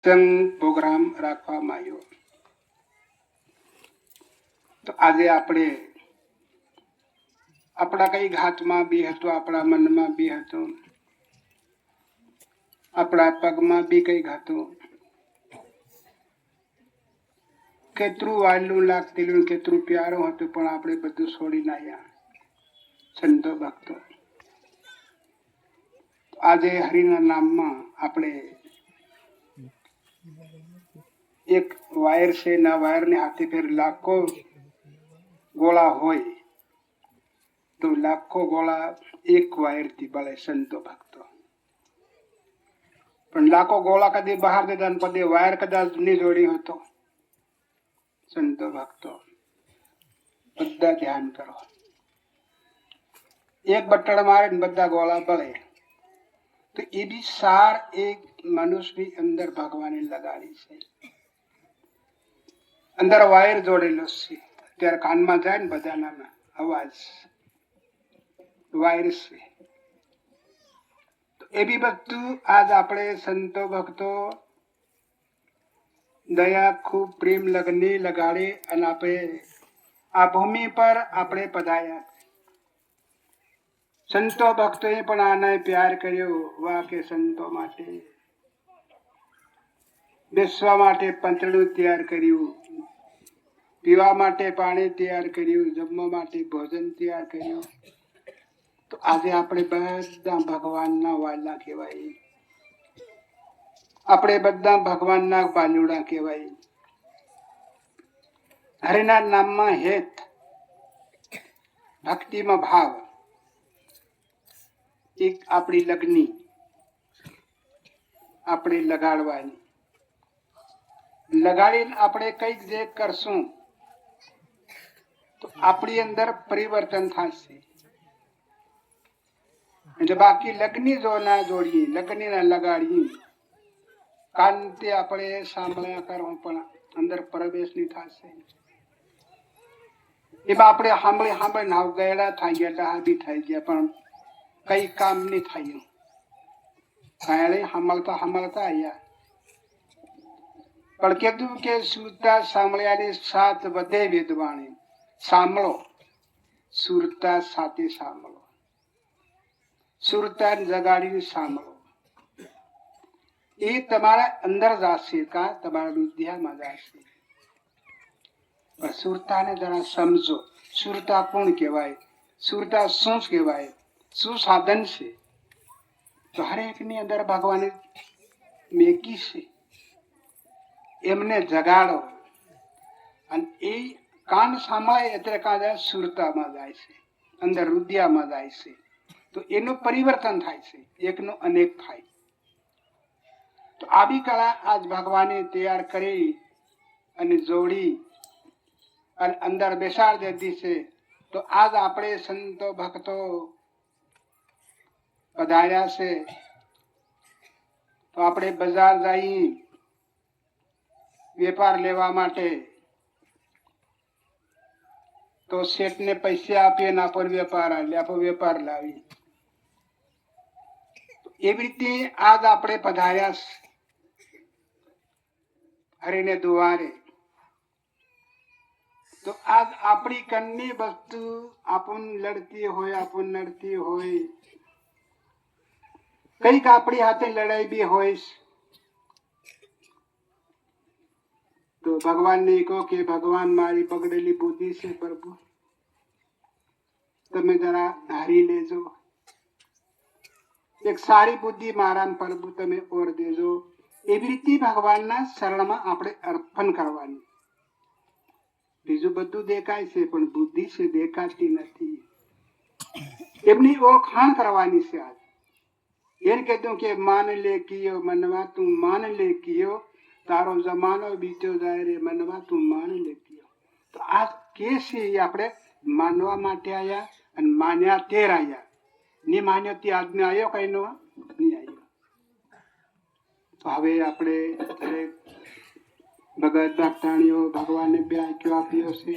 સત્સંગ પ્રોગ્રામ રાખવામાં આવ્યો. તો આજે આપણે આપણા કઈ હાથમાં બી હતું, આપણા મનમાં બી હતું, આપણા પગમાં બી કઈ હતું. કેટલું વાલું લાગતું, કેટલું પ્યારું હતું, પણ આપણે બધું છોડીને આવ્યા સંતો ભક્તો. આજે હરિના નામમાં આપણે એક વાયર છે, ના વાયરને હાથે ફેર લાખો ગોળા હોય તો લાખો ગોળા એક વાયરથી બળે સંતો ભક્તો. પણ લાખો ગોળા કદી બહાર દેતા પદે વાયર કદાચ નહીં જોડી હતો. સંતો ભક્તો બધા ધ્યાન કરો. એક બટણ મારે ને બધા ગોળા બળે. તો એ બી સાર એક મનુષ્યની અંદર ભગવાને લગાડી છે. અંદર વાયર જોડેલો છે. અત્યારે કાનમાં જાય ને બધાના અવાજ વાયર છે. એ બી બધું આજ આપણે સંતો ભક્તો દયા ખૂબ પ્રેમ લગની લગાડી અને આપણે આ ભૂમિ પર આપણે પધાર્યા. સંતો ભક્તોએ પણ આને પ્યાર કર્યો. વાહ કે સંતો માટે બેસવા માટે પંતરણું તૈયાર કર્યું, પીવા માટે પાણી તૈયાર કર્યું, જમવા માટે ભોજન તૈયાર કર્યું. તો આજે આપણે બધા ભગવાનના વાલા કહેવાય. આપણે બધા ભગવાનના બાલુડા કહેવાય. હરિના નામમાં હેત, ભક્તિમાં ભાવ, એક આપણી લગ્ની આપણે લગાડવાની. લગાડીને આપણે કઈક જે કરશું તો આપણી અંદર પરિવર્તન થશે. એટલે બાકી લગ્ની જો ના જોડીએ, લગ્ની ના લગાડીએ, કાંતિ આપણે સાંભળ્યા કરો પણ અંદર પ્રવેશ નહીં થશે. એમાં આપણે સાંભળી નાવ ગયેલા થઈ ગયા, ડાબી થઈ ગયા, પણ કઈ કામ નહીં થયું. સાંભળતા આયા પણ કીધું કે સુરતા સાંભળ્યાની સાત વધે વેદવાણી. સાંભળો, સુરતા સાથે સાંભળો, સુરતા જગાડીને સાંભળો. એ તમારા અંદર જશે, કા તમારા રુધિયામાં જશે. પણ સુરતાને જરા સમજો. સુરતા કોણ કહેવાય, સુરતા શું કહેવાય, શું સાધન છે. તો હરેક ની અંદર ભગવાને મેકી છે. એમને જગાડો અને એ કાન સાંભળાય એટલે કાં જાય સુરતામાં જાય છે, અંદર રુધિયામાં જાય છે. તો એનું પરિવર્તન થાય છે, એકનું અનેક થાય. તો આવી કળા આજ ભગવાને તૈયાર કરી અને જોડી અને અંદર બેસાડી દીધી છે. તો આજ આપણે સંતો ભક્તો પધાર્યા છે. તો આપણે બજાર જઈ વેપાર લેવા માટે તો શેઠને પૈસા આપીએ ને આપણો વેપાર આલે, આપણો વેપાર લાવી. એવી રીતે આજ આપણે પધાર્યા હરિને દુવારે. તો આજ આપણી કન્ની વસ્તુ આપણ લડતી હોય, આપણ નડતી હોય, કઈક આપણી હાથે લડાઈ બી હોય તો ભગવાનને કહો કે ભગવાન મારી બગડેલી બુદ્ધિ છે પ્રભુ, તમે જરા હારી લેજો. એક સારી બુદ્ધિ મારા પ્રભુ તમે ઓર દેજો. એવી રીતે ભગવાનના શરણમાં આપણે અર્પણ કરવાની. બીજું બધું દેખાય છે પણ બુદ્ધિ છે દેખાતી નથી. એમની ઓળખાણ કરવાની છે. આજ એને કહેતું કે માન લે કિયો મનવા તું માન લે કિયો, તારો જમાનો બીતો જાય રે મનવા તું માન લે કિયો. તો આ કે છે એ આપણે માનવા માટે આવ્યા અને માન્યા તેર આવ્યા. ને માન્યો તે આજને આવ્યો કઈ નો નહીં આવ્યો. તો હવે આપણે ભગત ભક્તાણીઓ ભગવાનને બે આંખ્યો આપ્યો છે.